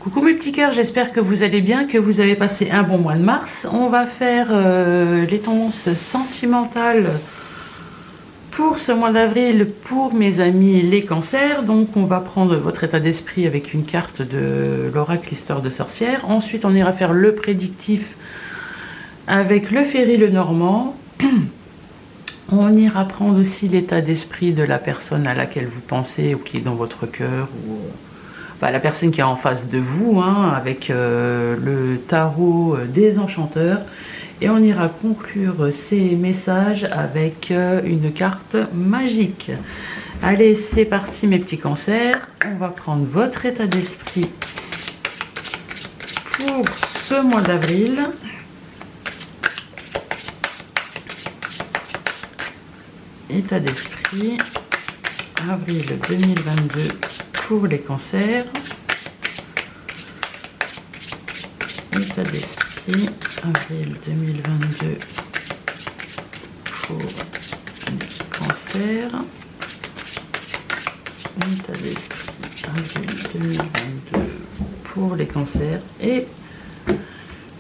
Coucou mes petits cœurs, j'espère que vous allez bien, que vous avez passé un bon mois de mars. On va faire les tendances sentimentales pour ce mois d'avril pour mes amis les cancers. Donc on va prendre votre état d'esprit avec une carte de l'oracle Histoire de sorcière. Ensuite on ira faire le prédictif avec le Ferry le Normand. On ira prendre aussi l'état d'esprit de la personne à laquelle vous pensez ou qui est dans votre cœur, ou la personne qui est en face de vous, hein, avec le tarot des enchanteurs. Et on ira conclure ces messages avec une carte magique. Allez, c'est parti mes petits cancers. On va prendre votre état d'esprit pour ce mois d'avril. État d'esprit, avril 2022 pour les cancers. État d'esprit, avril 2022 pour les cancers. État d'esprit, avril 2022 pour les cancers. Et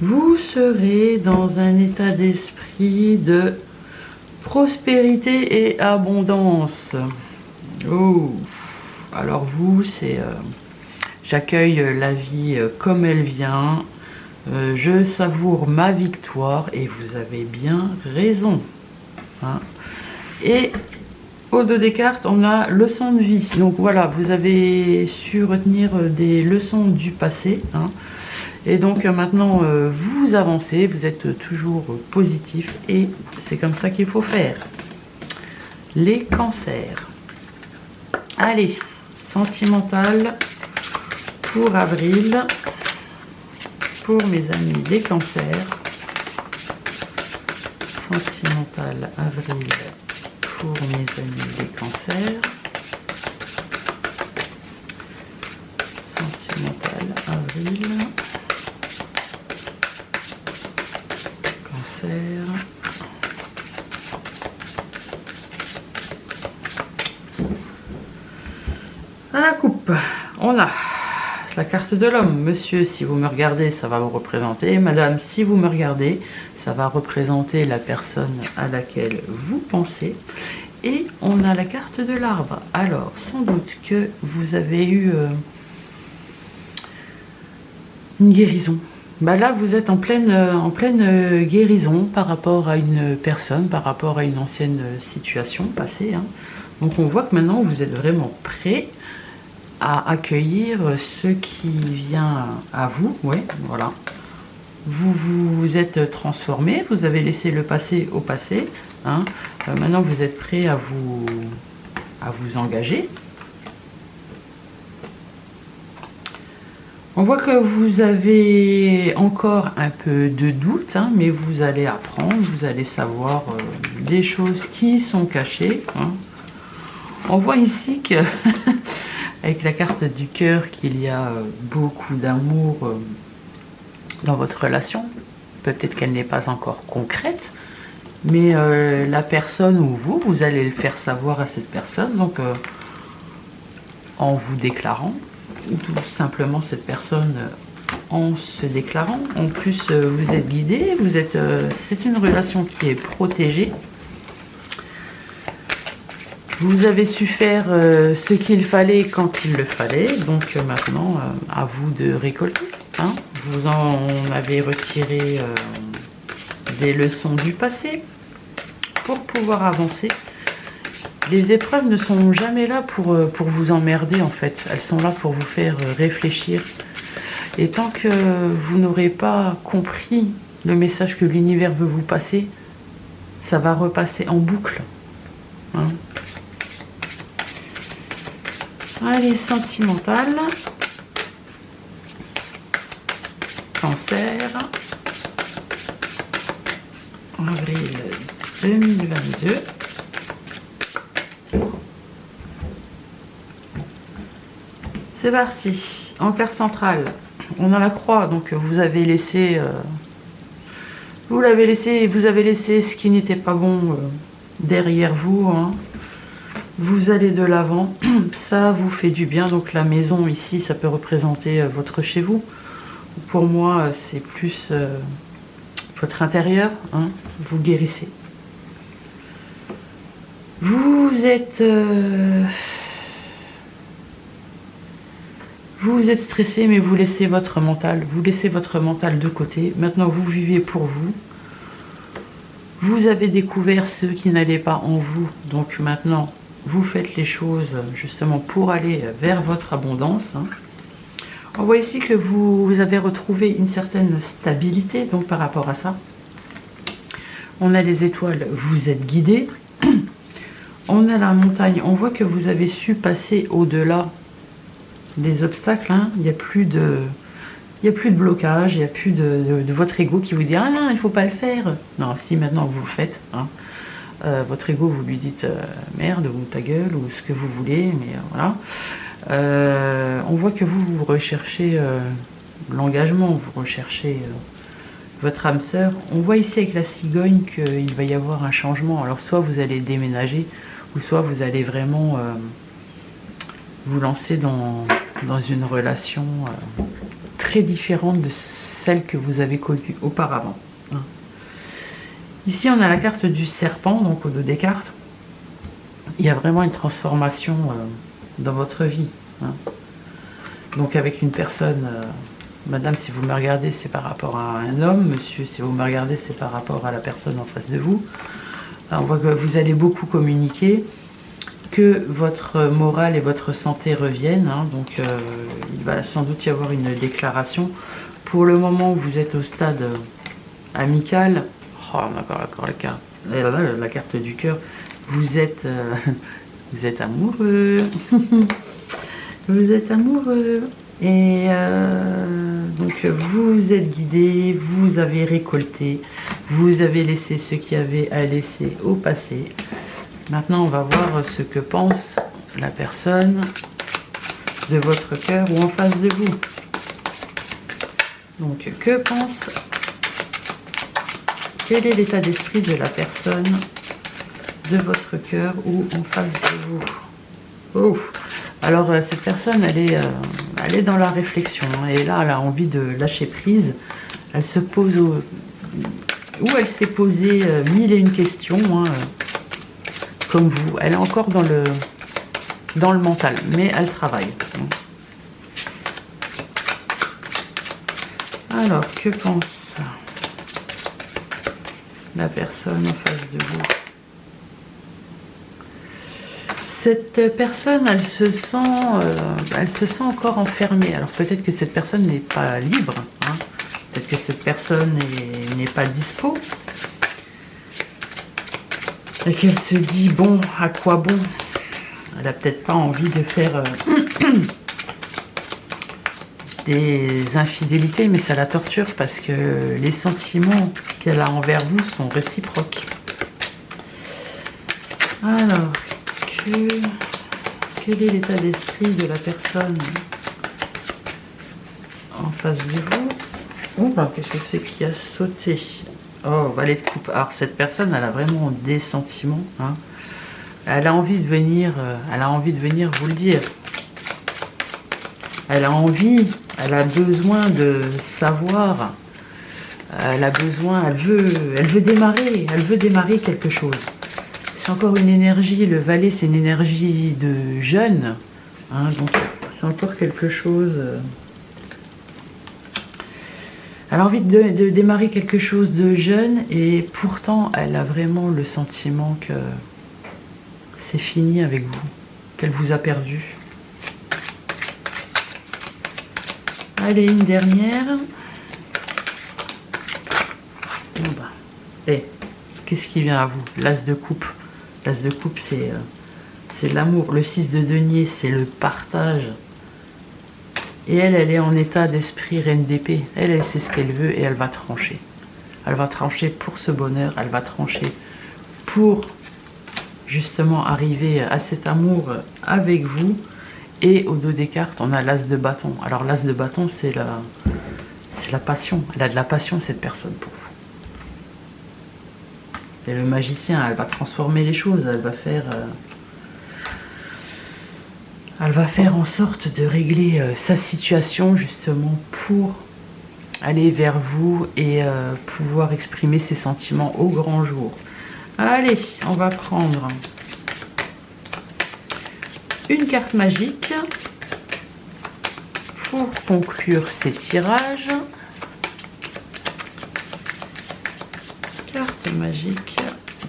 vous serez dans un état d'esprit de prospérité et abondance. Oh. Alors vous, c'est j'accueille la vie comme elle vient, je savoure ma victoire et vous avez bien raison, hein. Et au dos des cartes, on a leçon de vie. Donc voilà, vous avez su retenir des leçons du passé, hein. Et donc maintenant, vous avancez, vous êtes toujours positif et c'est comme ça qu'il faut faire. Les cancers. Allez, sentimental pour avril, pour mes amis les cancers. Sentimental avril pour mes amis les cancers. Sentimental avril. À la coupe, on a la carte de l'homme. Monsieur, si vous me regardez, ça va vous représenter. Madame, si vous me regardez, ça va représenter la personne à laquelle vous pensez. Et on a la carte de l'arbre. Alors, sans doute que vous avez eu une guérison. Là, vous êtes en pleine guérison par rapport à une personne, par rapport à une ancienne situation passée, hein. Donc, on voit que maintenant, vous êtes vraiment prêt à accueillir ce qui vient à vous. Ouais, voilà. Vous vous êtes transformé, vous avez laissé le passé au passé, hein. Maintenant, vous êtes prêt à vous engager. On voit que vous avez encore un peu de doute, hein, mais vous allez apprendre, vous allez savoir des choses qui sont cachées, hein. On voit ici que, avec la carte du cœur, qu'il y a beaucoup d'amour dans votre relation. Peut-être qu'elle n'est pas encore concrète, mais la personne ou vous allez le faire savoir à cette personne, donc en vous déclarant, ou tout simplement cette personne en se déclarant. En plus, vous êtes guidé, c'est une relation qui est protégée. Vous avez su faire ce qu'il fallait quand il le fallait, donc maintenant, à vous de récolter, hein. Vous en avez retiré des leçons du passé pour pouvoir avancer. Les épreuves ne sont jamais là pour vous emmerder, en fait. Elles sont là pour vous faire réfléchir. Et tant que vous n'aurez pas compris le message que l'univers veut vous passer, ça va repasser en boucle, hein. Allez, sentimental. Cancer. Avril 2022. C'est parti. En carte centrale, on a la croix. Donc vous avez laissé... vous avez laissé ce qui n'était pas bon derrière vous, hein. Vous allez de l'avant, ça vous fait du bien. Donc la maison ici, ça peut représenter votre chez vous. Pour moi, c'est plus votre intérieur, hein. Vous guérissez. Vous êtes stressé, mais vous laissez votre mental. Vous laissez votre mental de côté. Maintenant, vous vivez pour vous. Vous avez découvert ce qui n'allait pas en vous. Donc maintenant, vous faites les choses justement pour aller vers votre abondance, hein. On voit ici que vous avez retrouvé une certaine stabilité, donc par rapport à ça. On a les étoiles, vous êtes guidé. On a la montagne, on voit que vous avez su passer au-delà des obstacles, hein. Il n'y a plus de blocage, il n'y a plus de votre ego qui vous dit « Ah non, il ne faut pas le faire ». Non, si maintenant vous le faites, hein. Votre ego, vous lui dites merde ou ta gueule ou ce que vous voulez, mais voilà. On voit que vous recherchez l'engagement, vous recherchez votre âme sœur. On voit ici avec la cigogne qu'il va y avoir un changement. Alors soit vous allez déménager, ou soit vous allez vraiment vous lancer dans une relation très différente de celle que vous avez connue auparavant, hein. Ici, on a la carte du serpent, donc au dos des cartes. Il y a vraiment une transformation dans votre vie, hein. Donc avec une personne, madame, si vous me regardez, c'est par rapport à un homme. Monsieur, si vous me regardez, c'est par rapport à la personne en face de vous. Alors, on voit que vous allez beaucoup communiquer, que votre morale et votre santé reviennent, hein. Donc il va sans doute y avoir une déclaration. Pour le moment, vous êtes au stade amical. Oh, on a encore la carte du cœur. Vous êtes amoureux. Vous êtes amoureux. Et donc vous êtes guidé, vous avez récolté, vous avez laissé ce qu'il y avait à laisser au passé. Maintenant, on va voir ce que pense la personne de votre cœur ou en face de vous. Donc, que pense... Quel est l'état d'esprit de la personne de votre cœur ou en face de vous? Oh. Alors, cette personne, elle est dans la réflexion, hein, et là, elle a envie de lâcher prise. Elle se pose ou elle s'est posé mille et une questions, hein, comme vous. Elle est encore dans le mental, mais elle travaille. Alors, que pense la personne en face de vous? Cette personne, elle se sent encore enfermée. Alors peut-être que cette personne n'est pas libre, hein. Peut-être que cette personne n'est pas dispo. Et qu'elle se dit, bon, à quoi bon? Elle a peut-être pas envie de faire des infidélités, mais ça la torture parce que les sentiments qu'elle a envers vous sont réciproques. Alors, quel est l'état d'esprit de la personne en face de vous? Oh, qu'est-ce que c'est qui a sauté? Oh, valet de coupe. Alors, cette personne, elle a vraiment des sentiments, hein. Elle a envie de venir vous le dire. Elle a envie, elle a besoin de savoir. Elle a besoin, elle veut démarrer quelque chose. C'est encore une énergie, le valet, c'est une énergie de jeune, hein, donc c'est encore quelque chose. Elle a envie de démarrer quelque chose de jeune et pourtant elle a vraiment le sentiment que c'est fini avec vous, qu'elle vous a perdu. Allez, une dernière. Bon bah. Et qu'est-ce qui vient à vous? L'as de coupe. L'as de coupe, c'est l'amour. Le 6 de denier, c'est le partage. Et elle est en état d'esprit reine d'épée. Elle sait ce qu'elle veut et elle va trancher. Elle va trancher pour ce bonheur. Elle va trancher pour justement arriver à cet amour avec vous. Et au dos des cartes, on a l'as de bâton. Alors l'as de bâton, c'est la passion. Elle a de la passion, cette personne, pour vous. Et le magicien, elle va transformer les choses. Elle va faire... Elle va faire en sorte de régler sa situation justement pour aller vers vous et pouvoir exprimer ses sentiments au grand jour. Allez, on va prendre une carte magique pour conclure ces tirages. Carte magique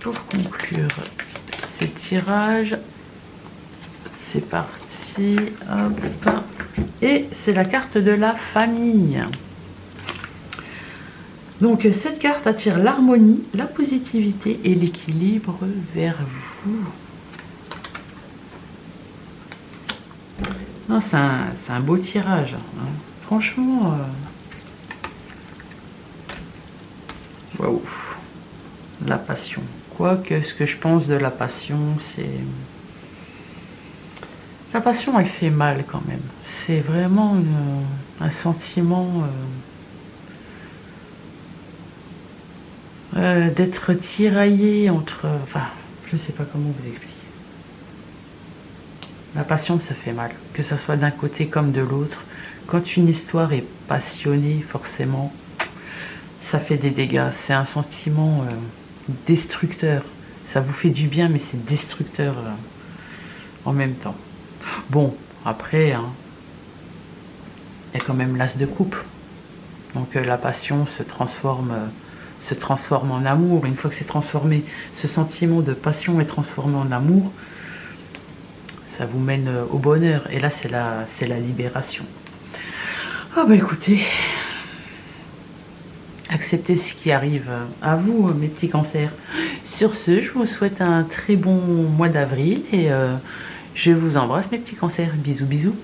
pour conclure ces tirages. C'est parti. Hop. Et c'est la carte de la famille. Donc cette carte attire l'harmonie, la positivité et l'équilibre vers vous. Non, c'est un beau tirage. Hein. Franchement, waouh. La passion. Quoique ce que je pense de la passion, c'est... La passion, elle fait mal quand même. C'est vraiment un sentiment d'être tiraillé entre... Enfin, je ne sais pas comment vous expliquer. La passion, ça fait mal. Que ça soit d'un côté comme de l'autre. Quand une histoire est passionnée, forcément, ça fait des dégâts. C'est un sentiment destructeur. Ça vous fait du bien, mais c'est destructeur en même temps. Bon, après, hein, il y a quand même l'as de coupe. Donc la passion se transforme en amour. Une fois que c'est transformé, ce sentiment de passion est transformé en amour, ça vous mène au bonheur. Et là, c'est la libération. Ah bah écoutez, acceptez ce qui arrive à vous, mes petits cancers. Sur ce, je vous souhaite un très bon mois d'avril et je vous embrasse, mes petits cancers. Bisous, bisous.